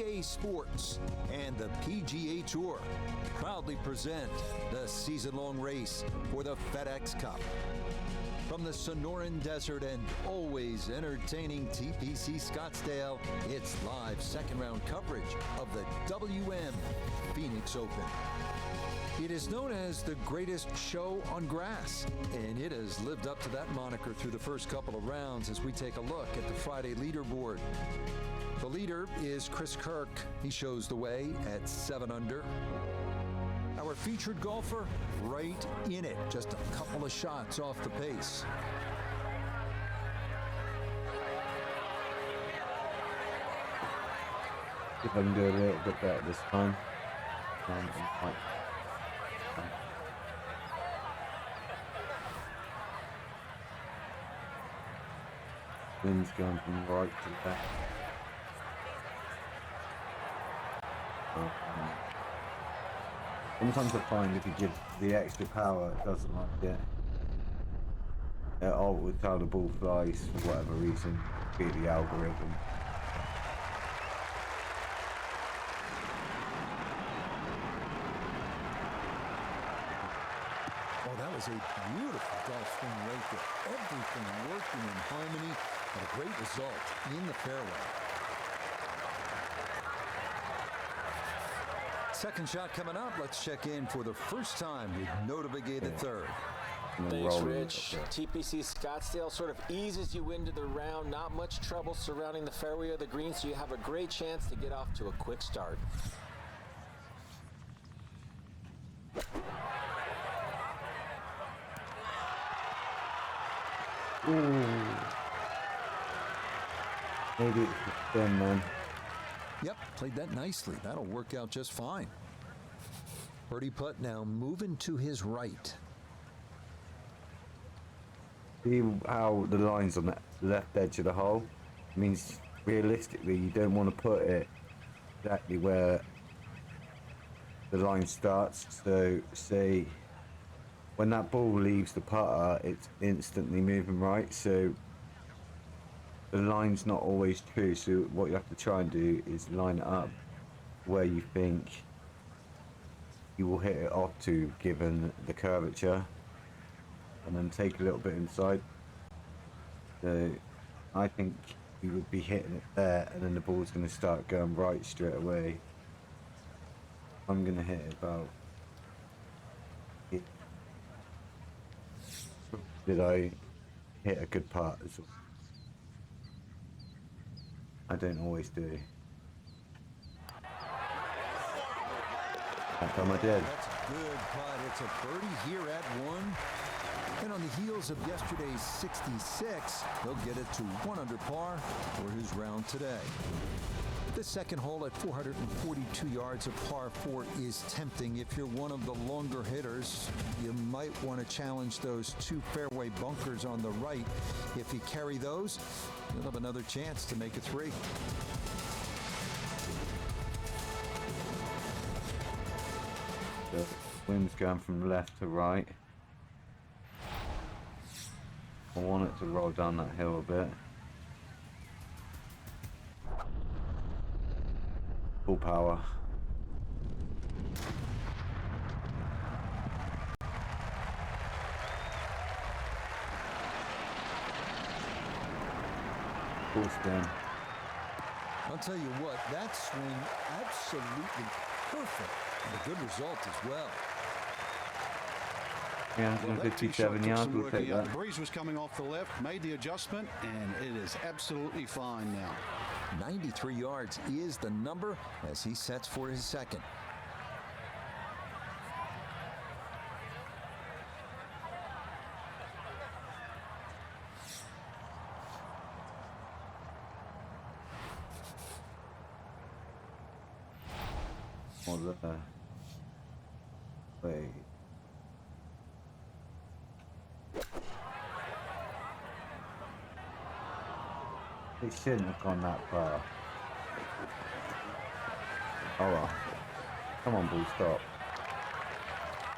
EA Sports and the PGA Tour proudly present the season-long race for the FedEx Cup. From the Sonoran Desert and always entertaining TPC Scottsdale, it's live second-round coverage of the WM Phoenix Open. It is known as the greatest show on grass, and it has lived up to that moniker through the first couple of rounds as we take a look at the Friday leaderboard. The leader is Chris Kirk. He shows the way at 7 under. Our featured golfer, right in it, just a couple of shots off the pace. If I can do a little bit better this time. Wind's going from right to left. Sometimes I find if you give the extra power, it doesn't like it. It alters how the ball flies for whatever reason, be it the algorithm. Oh, that was a beautiful golf swing right there. Everything working in harmony, and a great result in the fairway. Second shot coming up. Let's check in for the first time with Bloody Bogeys the third. Thanks, Rich. TPC Scottsdale sort of eases you into the round. Not much trouble surrounding the fairway or the green, so you have a great chance to get off to a quick start. Ooh. Maybe it's the spin, man. Yep, played that nicely. That'll work out just fine. Birdie putt now moving to his right. See how the line's on the left edge of the hole? It means realistically you don't want to put it exactly where the line starts. So say when that ball leaves the putter, it's instantly moving right. So the line's not always true. So what you have to try and do is line it up where you think you will hit it off to, given the curvature, and then take a little bit inside. So I think you would be hitting it there, and then the ball's going to start going right straight away. I'm going to hit it about. Did I hit a good putt as well? I don't always do. That time I did. That's a good putt. It's a birdie here at 1. And on the heels of yesterday's 66, he'll get it to 1 under par for his round today. The second hole at 442 yards of par 4 is tempting. If you're one of the longer hitters, you might want to challenge those 2 fairway bunkers on the right. If you carry those, you'll have another chance to make a 3. The wind's going from left to right. I want it to roll down that hill a bit. Full power. Full spin. I'll tell you what, that swing absolutely perfect. And a good result as well. 357 yards, we'll take that. The breeze was coming off the left, made the adjustment, and it is absolutely fine now. 93 yards is the number as he sets for his second. Wait. It shouldn't have gone that far. Oh well. Come on, ball, stop.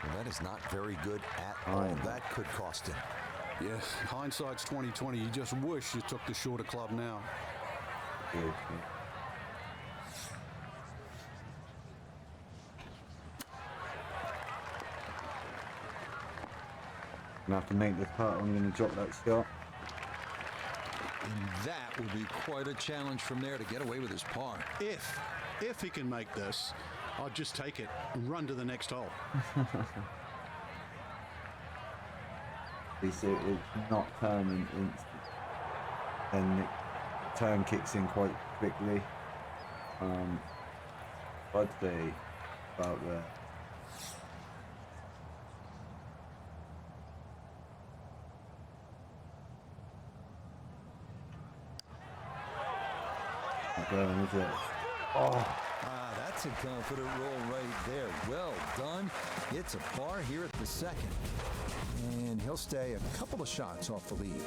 And that is not very good at all. That could cost him. Yes, hindsight's 20/20. You just wish you took the shorter club now. Good. gonna have to make this putt. I'm gonna drop that shot. And that will be quite a challenge from there to get away with his par. If he can make this, I'll just take it and run to the next hole. It's not turning instant. Then the turn kicks in quite quickly. I'd say about there. Not going, is it? Oh. That's a confident roll right there. Well done. It's a par here at the second. And he'll stay a couple of shots off the lead.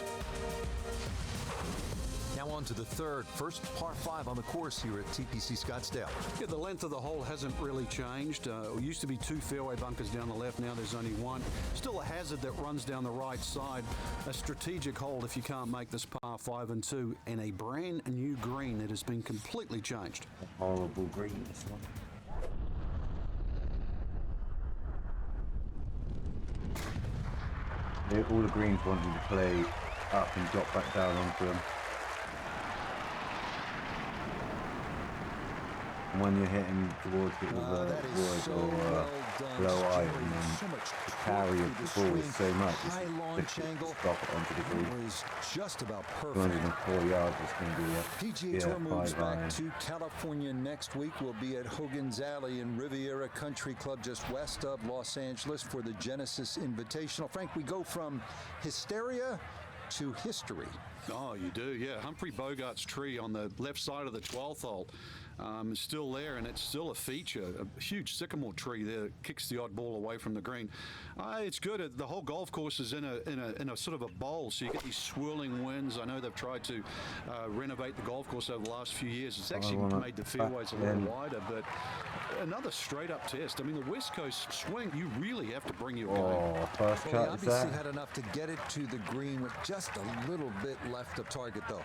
Now on to the third. First par 5 on the course here at TPC Scottsdale. Yeah, the length of the hole hasn't really changed. It used to be 2 fairway bunkers down the left. Now there's only 1. Still a hazard that runs down the right side. A strategic hold if you can't make this par 5 and 2. And a brand new green that has been completely changed. Horrible green, this one. All the greens want you to play up and drop back down onto them. And when you're hitting towards it with a wood or low iron, and the carry of the ball is so much, high launch angle. Drop it onto the green. Was just about perfect. 204 yards is going to be PGA Tour moves back to California next week. We'll be at Hogan's Alley in Riviera Country Club just west of Los Angeles for the Genesis Invitational. Frank, we go from hysteria to history. Oh, you do, yeah. Humphrey Bogart's tree on the left side of the 12th hole is still there, and it's still a feature. A huge sycamore tree there that kicks the odd ball away from the green. It's good. The whole golf course is in a sort of a bowl, so you get these swirling winds. I know they've tried to renovate the golf course over the last few years. It's actually made the fairways a little wider, but another straight-up test. I mean, the West Coast swing, you really have to bring your game. First cut, he obviously had enough to get it to the green with just a little bit left of target, though.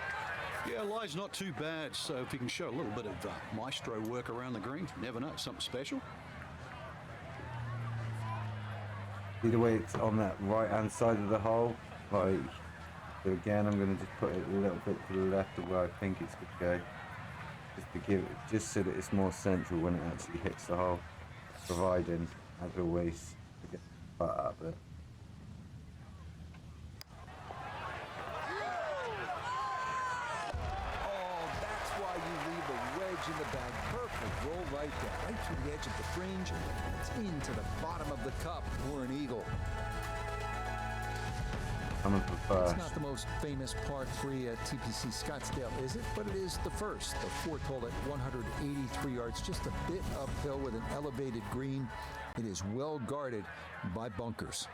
Yeah, lie's not too bad, so if you can show a little bit of maestro work around the green, never know, something special. Either way, it's on that right-hand side of the hole. So again, I'm going to just put it a little bit to the left of where I think it's going to go. Just to give it, just so that it's more central when it actually hits the hole. Providing, as always, to get the putt up there. In the bag, perfect roll right there, right to the edge of the fringe. It's into the bottom of the cup for an eagle. Coming for first. It's not the most famous par 3 at TPC Scottsdale, is it? But it is the first. The 4th hole at 183 yards, just a bit uphill with an elevated green. It is well guarded by bunkers.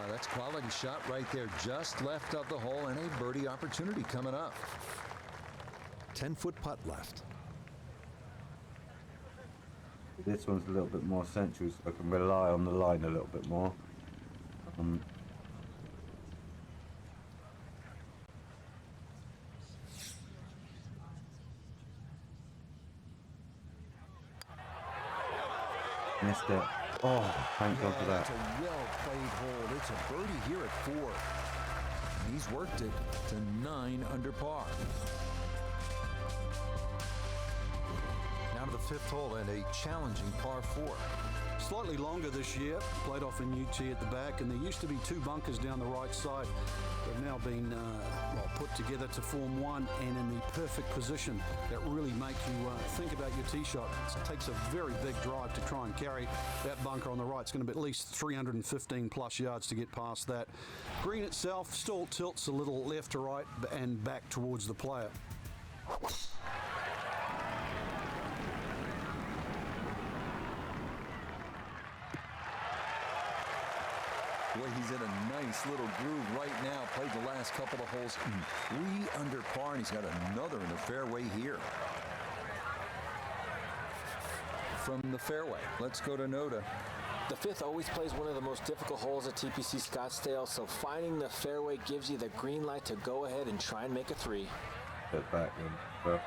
That's quality shot right there, just left of the hole, and a birdie opportunity coming up. 10-foot putt left. This one's a little bit more central, so I can rely on the line a little bit more. Missed it. Oh, thank God for that. That's a well-played hole. It's a birdie here at 4. And he's worked it to 9 under par. Now to the 5th hole and a challenging par 4. Slightly longer this year, played off a new tee at the back, and there used to be 2 bunkers down the right side. They've now been put together to form one, and in the perfect position that really make you think about your tee shot. It takes a very big drive to try and carry that bunker on the right. It's going to be at least 315 plus yards to get past that. Green itself still tilts a little left to right and back towards the player. Boy, he's in a nice little groove right now. Played the last couple of holes in 3 under par, and he's got another in the fairway here. from the fairway. Let's go to Noda. The fifth always plays one of the most difficult holes at TPC Scottsdale, so finding the fairway gives you the green light to go ahead and try and make a 3. Put back in. Bro.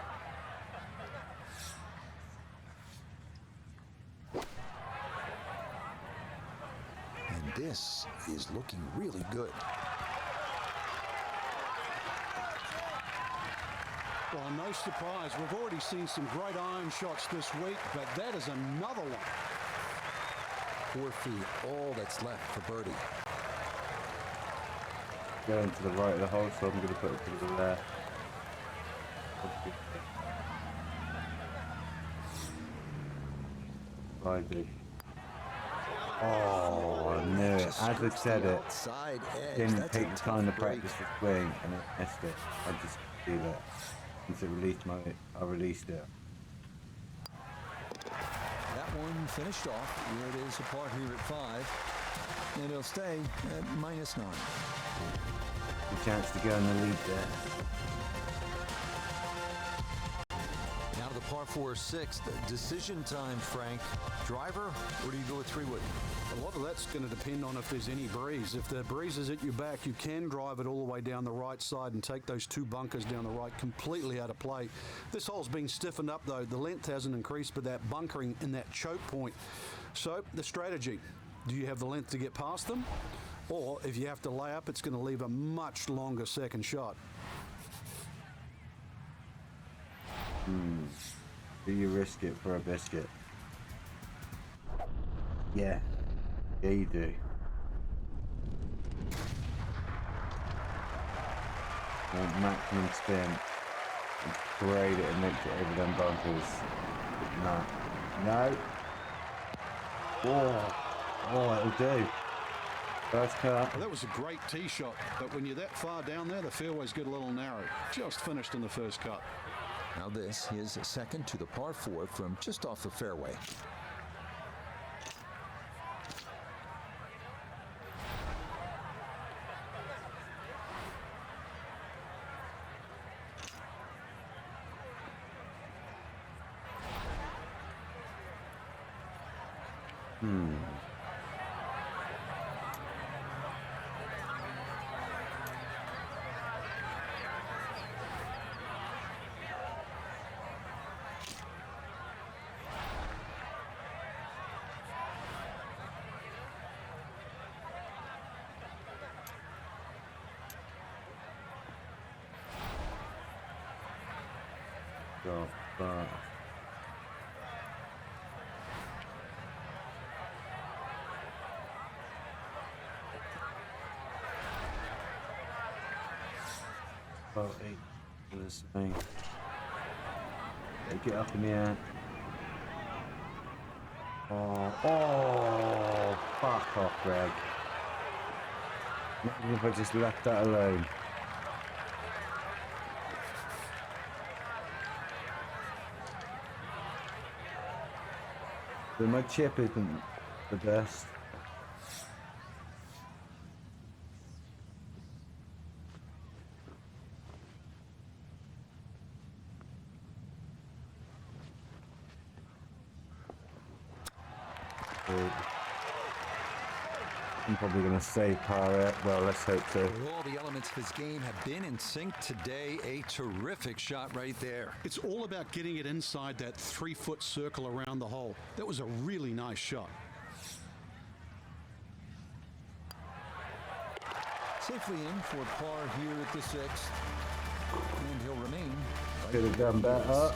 And this is looking really good. Well, no surprise. We've already seen some great iron shots this week, but that is another one. 4 feet, all that's left for birdie. Going to the right of the hole, so I'm going to put it to the left. Friday. Oh, I knew it. As I said it, Outside edge. didn't That's take a the time to tough break. practice the swing, and it missed it. I just do that. Since I released it. That one finished off. Here it is apart here at 5. And he'll stay at -9. A chance to go in the lead there. Now to the par 4 6th. Decision time, Frank. Driver, or do you go with 3-wood? A lot of that's going to depend on if there's any breeze. If the breeze is at your back, you can drive it all the way down the right side and take those 2 bunkers down the right completely out of play. This hole's been stiffened up, though. The length hasn't increased, but that bunkering in that choke point. So the strategy, do you have the length to get past them? Or if you have to lay up, it's going to leave a much longer second shot. Do you risk it for a biscuit? Yeah. Yeah, you do. Want maximum spin. Grade it and make it over them bumpers. No. No. Oh, it'll do. First cut. Well, that was a great tee shot, but when you're that far down there, the fairways get a little narrow. Just finished in the first cut. Now this, his second to the par 4 from just off the fairway. Go, but about 8 for this thing. Get up in the air. Oh, fuck off, Greg. Imagine if I just left that alone. So my chip isn't the best. I'm probably going to save par it. Well, let's hope so. All the elements of his game have been in sync today. A terrific shot right there. It's all about getting it inside that 3-foot circle around the hole. That was a really nice shot. Safely in for par here at the 6th. And he'll remain. Could have done better.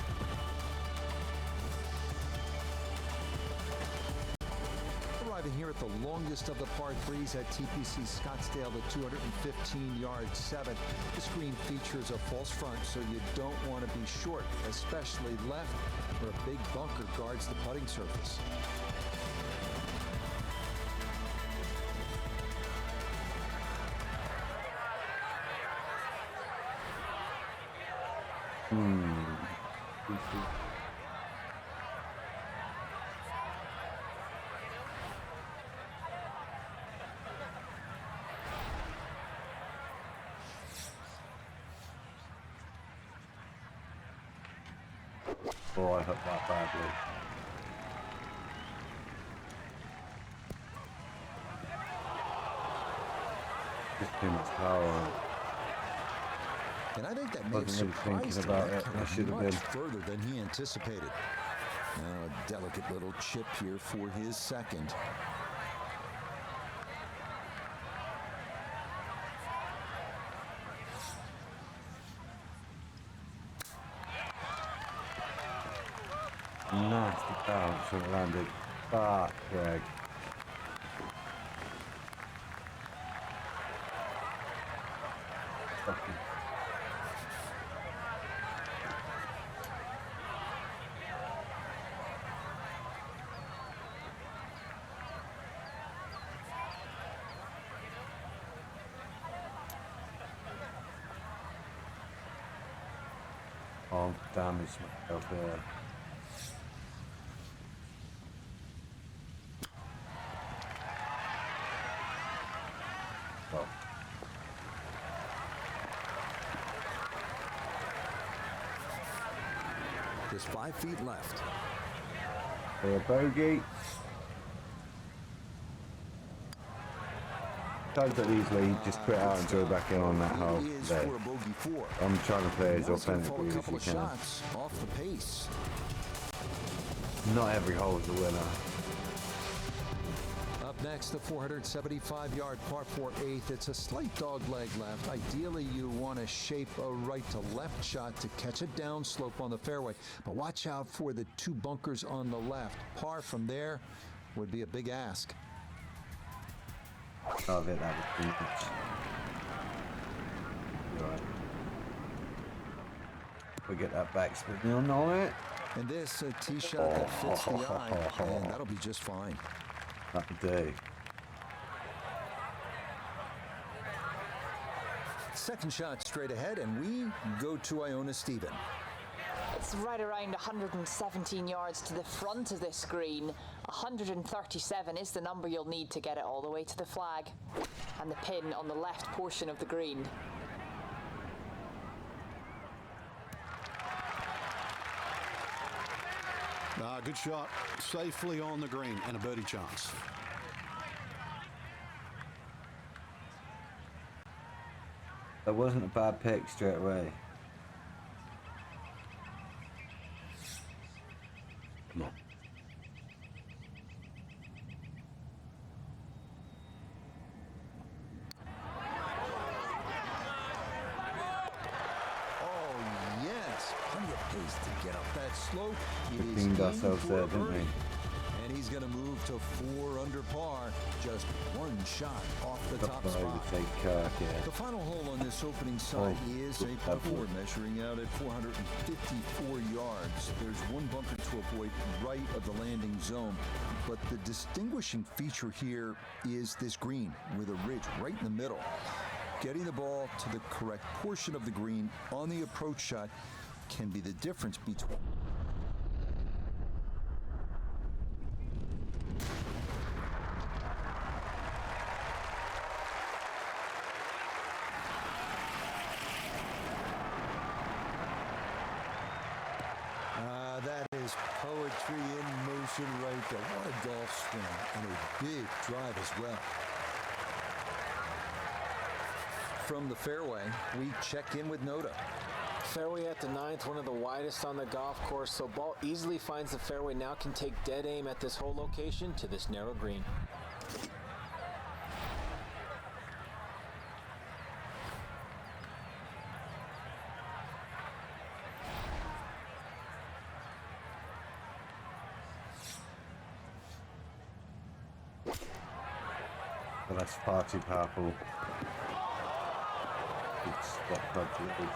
Arriving here at the longest of the par 3s at TPC Scottsdale, the 215-yard 7. This green features a false front, so you don't want to be short, especially left, where a big bunker guards the putting surface. Oh, I hit that badly. Just too much power. And I think that may have Wasn't really surprised thinking him. about That it. I carried should have much been. further than he anticipated. Now a delicate little chip here for his second. Nasty bounce when it landed. Fuck, Greg. Fucking. Oh, damaged myself there. Oh. Just 5 feet left. For a bogey. Times that easily, you just put it out and go back in on that hole. It is There. for a bogey 4. I'm trying to play as Now he's gonna fall authentically a as couple you of can. shots off the pace. Not every hole is a winner. Up next, the 475-yard par 4 eighth. It's a slight dog leg left. Ideally, you want to shape a right to left shot to catch a downslope on the fairway. But watch out for the 2 bunkers on the left. Par from there would be a big ask. Oh, that was too much. Right. We get that backspin on it. And this a tee shot that fits the eye, and that'll be just fine. That'll do. Second shot straight ahead, and we go to Iona Stephen. It's right around 117 yards to the front of this green. 137 is the number you'll need to get it all the way to the flag. And the pin on the left portion of the green. Good shot. Safely on the green and a birdie chance. That wasn't a bad pick straight away. Come on. Oh, yes. Plenty of pace to get up that slope. It We is cleaned in ourselves for there, a didn't we? birdie. And he's going to move to 4 under par. Just 1 shot off the top Top spot. take Kirk, yeah. The final hole on this opening side is a par 4, measuring out at 454 yards. There's 1 bunker to avoid right of the landing zone. But the distinguishing feature here is this green with a ridge right in the middle. Getting the ball to the correct portion of the green on the approach shot can be the difference between... That is poetry in motion right there. What a golf swing and a big drive as well. From the fairway, we check in with Noda. Fairway at the 9th, one of the widest on the golf course, so ball easily finds the fairway. Now can take dead aim at this whole location to this narrow green. Well, that's far too powerful. It's that club to lose.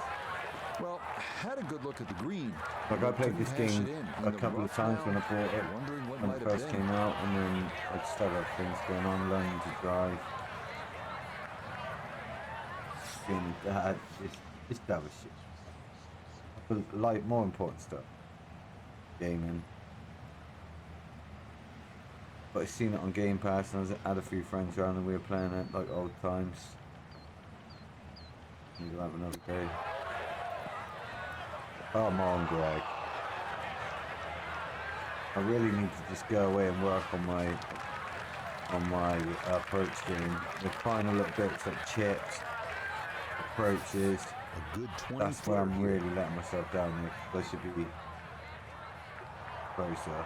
Well, had a good look at the green. Like I played this Couldn't cash game it in. a the couple of rough times now, when I bought it, wondering what when might it have first been. came out, and then I just started things going on, learning to drive. Being dad, it's that was shit. But like more important stuff, gaming. But I've seen it on Game Pass, and I had a few friends around, and we were playing it like old times. Need to have another day. Come on, Greg. I really need to just go away and work on my on my approach game. The final little bits like chips, approaches. A good 20 That's where I'm really letting myself down here. I should be closer.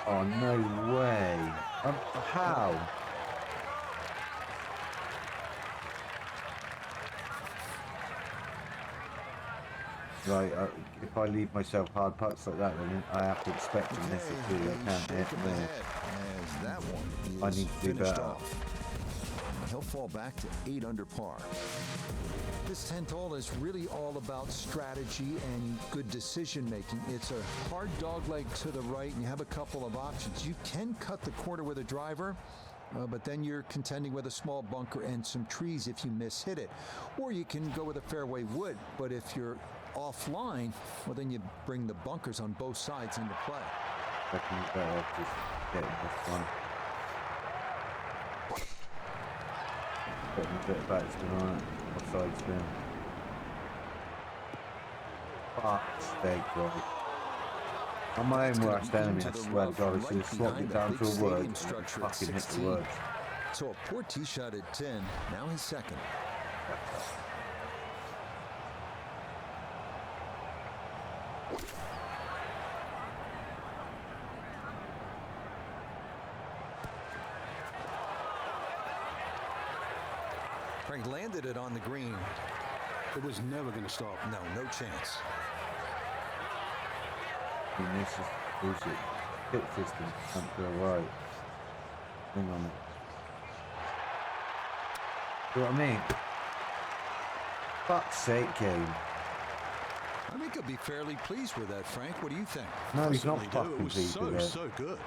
Oh, no way. How? Right, if I leave myself hard putts like that, then I have to expect to miss it too. I can't hit there. As that one I is need to do finished better. off. He'll fall back to 8 under par. This 10th hole is really all about strategy and good decision making. It's a hard dog leg to the right, and you have a couple of options. You can cut the corner with a driver, but then you're contending with a small bunker and some trees if you miss-hit it. Or you can go with a fairway wood, but if you're offline, well, then you bring the bunkers on both sides into play. I can be better off just getting this one. Putting a bit of backspin on it, or side spin. Fuck's sake, right. I'm my own worst enemy, I swear to God, I should have swapped it down to a word and fucking hit the word. So a poor tee shot at 10, now he's second. Frank landed it on the green. It was never going to stop. No, no chance. I mean, this is bullshit. Hit system, can't go right. Hang on it. See what I mean? Fuck's sake, game. I think he'll be fairly pleased with that, Frank. What do you think? No, he's not It fucking was pleased with it. so good.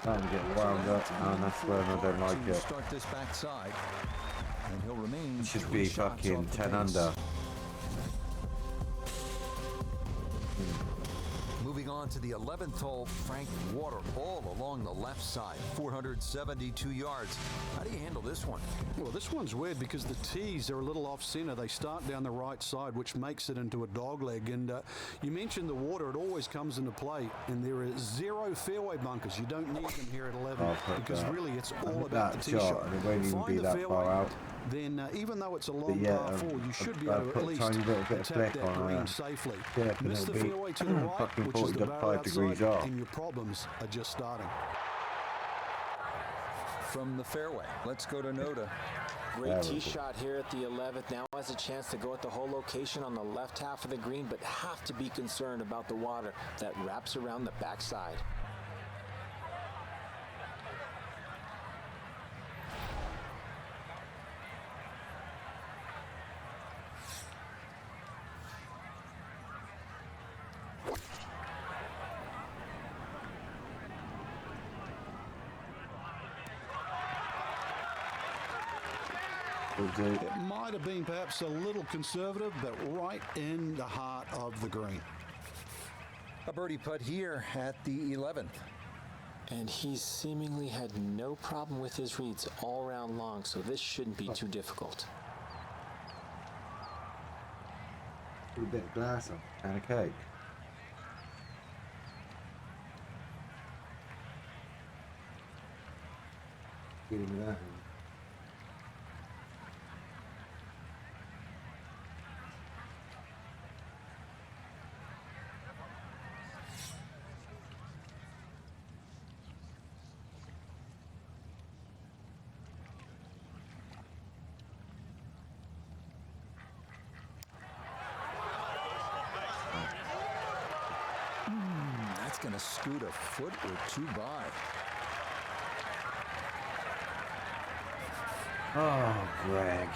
Starting to get wound up, and that's where I don't like to it. start this backside, and he'll remain. It should 3 be shots fucking off the 10 pace. under. Moving on to the 11th hole, Frank, water all along the left side, 472 yards. How do you handle this one? Well, this one's weird because the tees are a little off center. They start down the right side, which makes it into a dogleg. And you mentioned the water; it always comes into play. And there are 0 fairway bunkers. You don't need them here at 11 I'll put because that. really it's I all hit about that the tee shot. and it won't even Find be the that fairway, far out. then even though it's a But long yeah, par 4, you should be I able to put at a least tiny little bit of attack flick that on green safely. Yeah, Miss it'll the be fairway to the right, fucking which is the 45 barrel degrees outside, off. and your problems are just starting. From the fairway, let's go to Noda. Great tee shot here at the 11th. Now has a chance to go at the whole location on the left half of the green, but have to be concerned about the water that wraps around the backside. It might have been perhaps a little conservative, but right in the heart of the green. A birdie putt here at the 11th. And he's seemingly had no problem with his reads all round long, so this shouldn't be too difficult. Put a bit of glass on and a cake. Get him with that. That's going to scoot a foot or 2 by. Oh, Greg.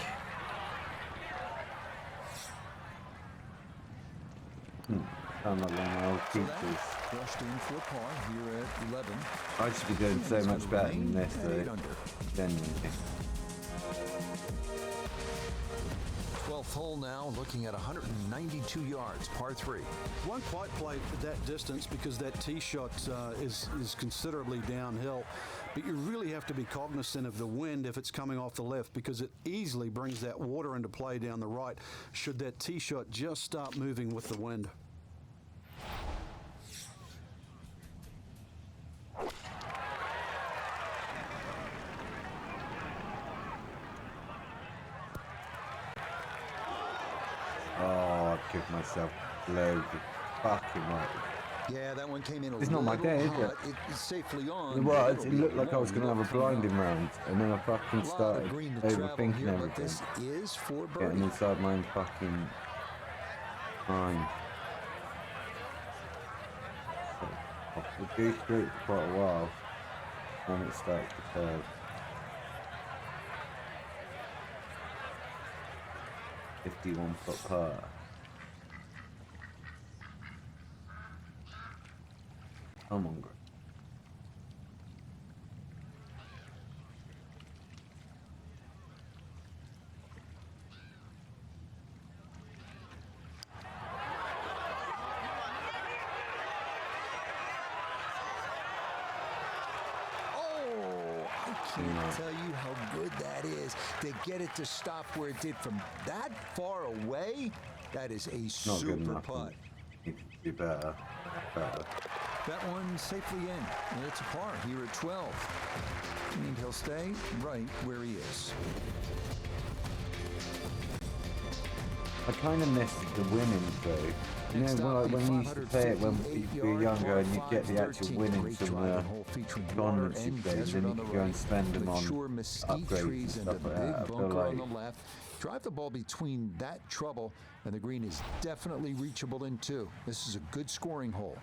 I'm not long, I'll keep That this. brushed in for a par here at 11. I should be doing so much better than this, At 8 though. under. Genuinely. 12th 12th hole now, looking at 192 yards, par 3. Won't quite play that distance because that tee shot is considerably downhill. But you really have to be cognizant of the wind if it's coming off the left, because it easily brings that water into play down the right should that tee shot just start moving with the wind. Oh, I kicked myself loads of fucking right. Yeah, that one came in a It's not my day, is it? It's safely on. It was. It looked like I was going to have a blinding round, and then I fucking started overthinking here, but everything. this is for birdie. Getting inside my own fucking mind. So, we'll do straight for quite a while, and it starts to curve. 51-foot par. I'm hungry. Can't tell you how good that is to get it to stop where it did from that far away. That is a Not good super enough. putt. You can do better. That one safely in, and it's a par here at 12. And he'll stay right where he is. I kind of missed the winnings though. You know, when you used to play it when you were younger and you'd get the actual winnings from the tournaments you played, and then you could go and spend them on upgrades and stuff like that. I feel like Drive the ball between that trouble, and the green is definitely reachable in 2. This is a good scoring hole.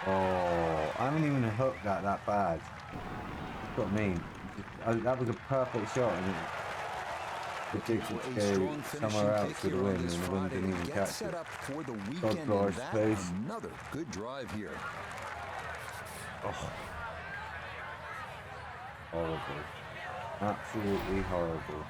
Oh, I haven't even hooked that bad. That's what I mean. That was a perfect shot, and it did go somewhere else with the wind, and the wind didn't even catch it. God, I suppose. Another good drive here. Oh. Horrible. Absolutely horrible.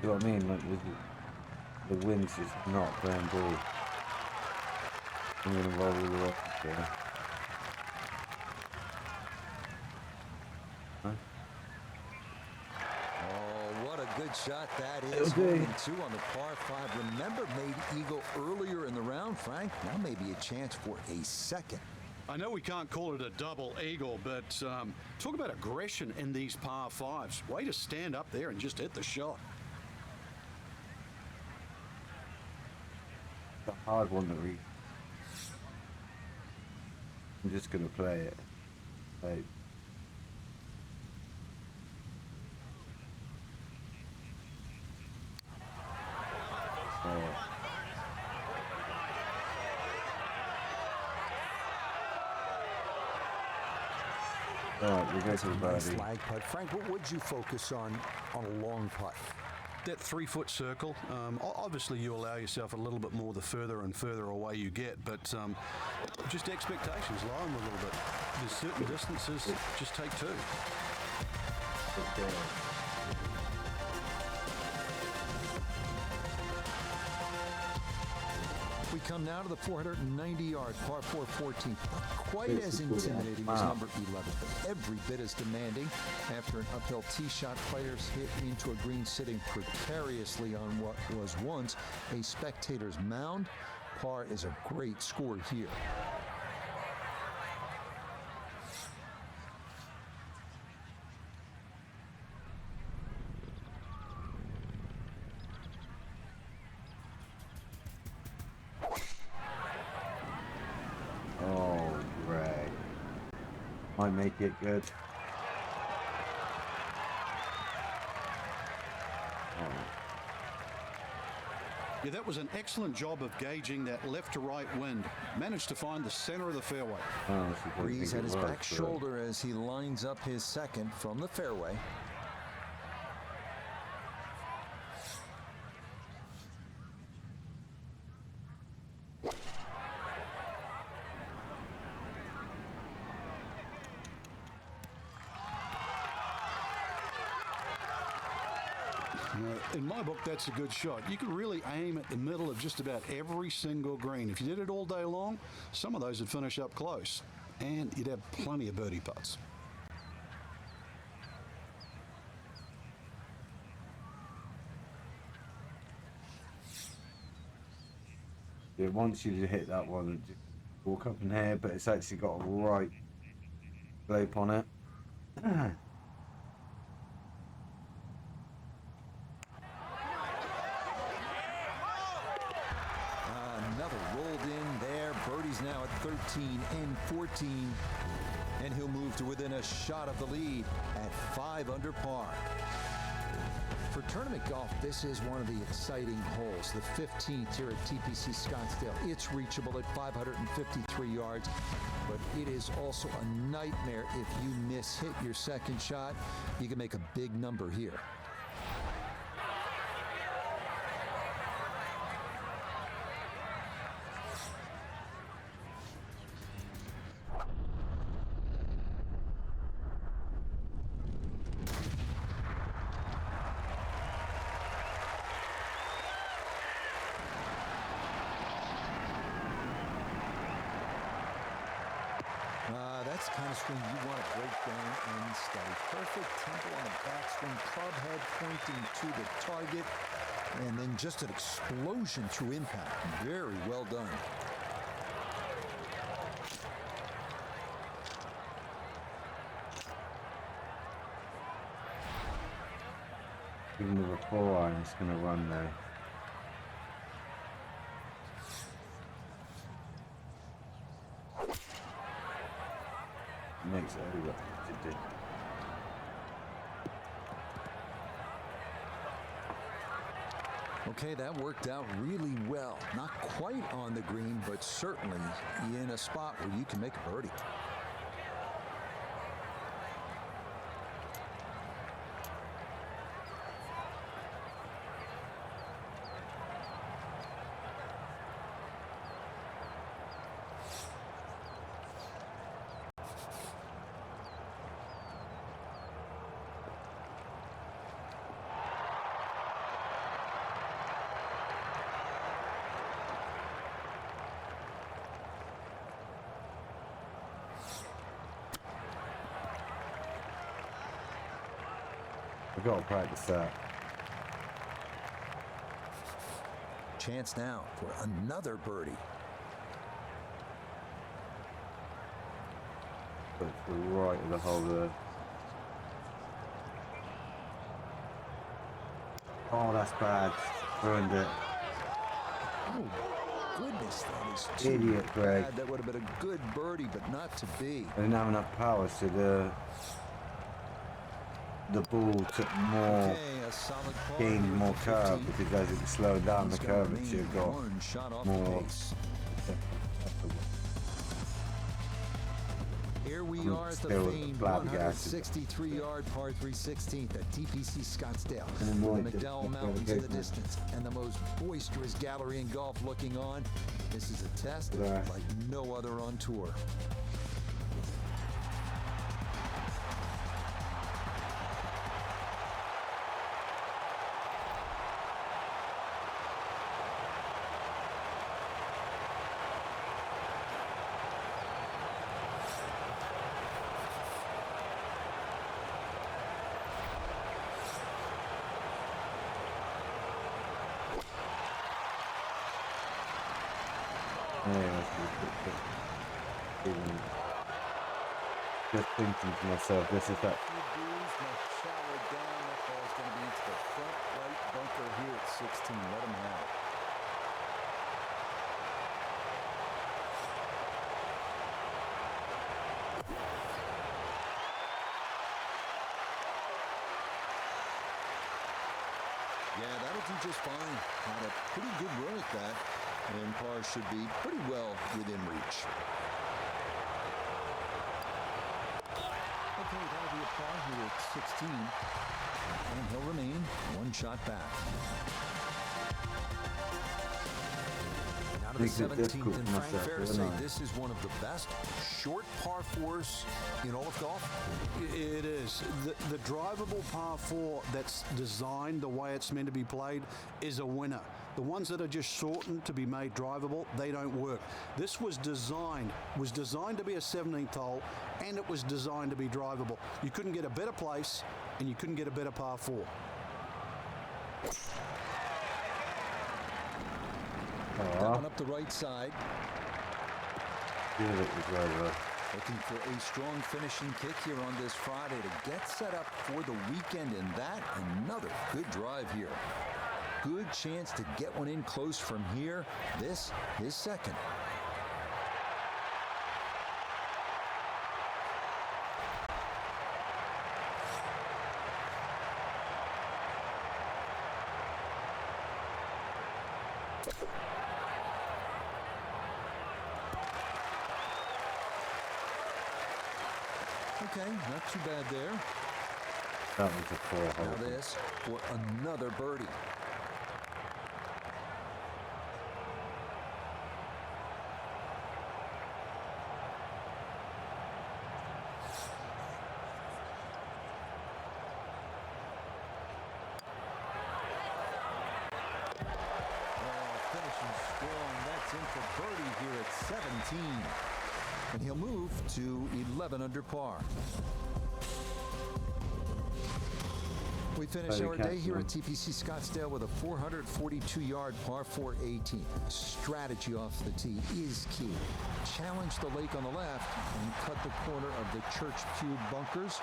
You know what I mean? Like the wind's just not playing ball. I'm gonna roll with the rock there. Huh? Oh, what a good shot that is. 1 and 2 on the par 5. Remember, made eagle earlier in the round, Frank. Now maybe a chance for a second. I know we can't call it a double eagle, but talk about aggression in these par 5s. Way to stand up there and just hit the shot. It's a hard one to read. I'm just gonna play it. Like, alright, we go to the birdie. Flag putt. Frank, what would you focus on a long putt? That 3-foot circle, obviously you allow yourself a little bit more the further and further away you get, but just expectations, lower them a little bit. There's certain distances, just take 2. We come now to the 490-yard par 4 14. Quite as intimidating as number 11, but every bit as demanding. After an uphill tee shot, players hit into a green sitting precariously on what was once a spectator's mound. Par is a great score here. Might make it good. Yeah, that was an excellent job of gauging that left to right wind. Managed to find the center of the fairway. Breeze at his back shoulder as he lines up his second from the fairway. In my book, that's a good shot. You can really aim at the middle of just about every single green. If you did it all day long, some of those would finish up close, and you'd have plenty of birdie putts. It wants you to hit that one and just walk up in here, but it's actually got a right slope on it. Another rolled in there. Birdie's now at 13 and 14. And he'll move to within a shot of the lead at 5 under par. For tournament golf, this is one of the exciting holes, the 15th here at TPC Scottsdale. It's reachable at 553 yards, but it is also a nightmare if you miss-hit your second shot. You can make a big number here. That's the kind of swing you want to break down and study. Perfect tempo on the backswing, club head pointing to the target, and then just an explosion through impact. Very well done. Even with a 4-iron, it's going to run there. Makes it over to do. Okay, that worked out really well. Not quite on the green, but certainly in a spot where you can make a birdie. I've got to practice that. Chance now for another birdie. But to the right of the hole there. Oh, that's bad. Ruined it. Oh, goodness, that is too Idiot, Greg. bad. That would have been a good birdie, but not to be. I didn't have enough power, so the ball took more, Okay, a solid par gained here more for curve 15. because as it slowed down the He's curve, got it should have got one shot off the more. pace. Here we are at the Still famed flabbergasted. 163-yard par 3 16th at TPC Scottsdale. And The more McDowell just- Mountains in the distance and the most boisterous gallery in golf looking on. This is a test Yeah. like no other on tour. Just thinking to myself, this is that. Shallow down, that ball's going to be into the front right bunker here at 16. Let him have it. Yeah, that'll do doing just fine. Had a pretty good run at that, and par should be pretty well within reach. Okay, that'll be a par here at 16, and he'll remain one shot back. Now to the 17th, and Frank, fair to say this is one of the best short par fours in all of golf. It is. The drivable par 4 that's designed the way it's meant to be played is a winner. The ones that are just shortened to be made drivable, they don't work. This was designed to be a 17th hole, and it was designed to be drivable. You couldn't get a better place, and you couldn't get a better par 4. That one up the right side. Looking for a strong finishing kick here on this Friday to get set up for the weekend, and that another good drive here. Good chance to get one in close from here. This is second. Okay, not too bad there. That was a 4 hole. Now this for another birdie. Finishing strong. That's in for birdie here at 17. And he'll move to 11 under par. We finish our day here at TPC Scottsdale with a 442-yard par 4 18. Strategy off the tee is key. Challenge the lake on the left and cut the corner of the church pew bunkers,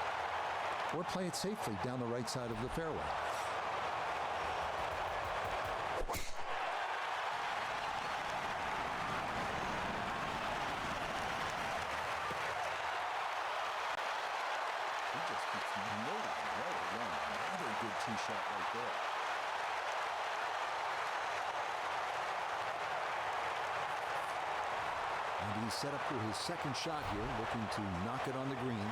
or play it safely down the right side of the fairway. Tee shot right there. And he's set up for his second shot here, looking to knock it on the green.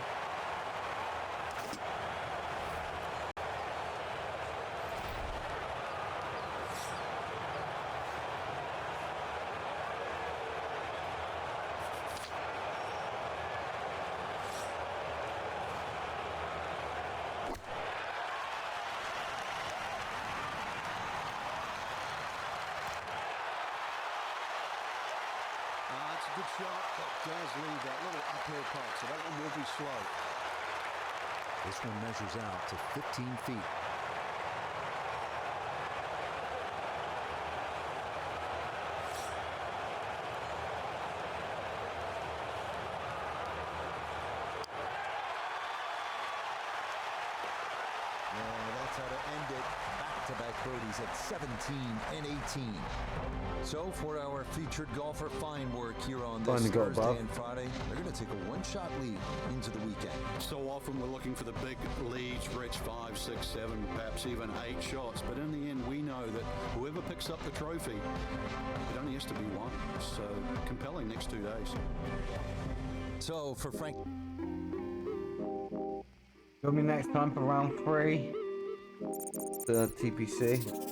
Good shot, but does leave that little uphill putt, so that one will be slow. This one measures out to 15 feet. That's how to end it. Back-to-back birdies at 17 and 18. So for our featured golfer, fine work here on this Thursday and Friday. They're going to take a one-shot lead into the weekend. So often we're looking for the big leads, Rich, 5, 6, 7, perhaps even 8 shots. But in the end, we know that whoever picks up the trophy, it only has to be one. So compelling next 2 days. So for Frank. Join me next time for round 3. The TPC.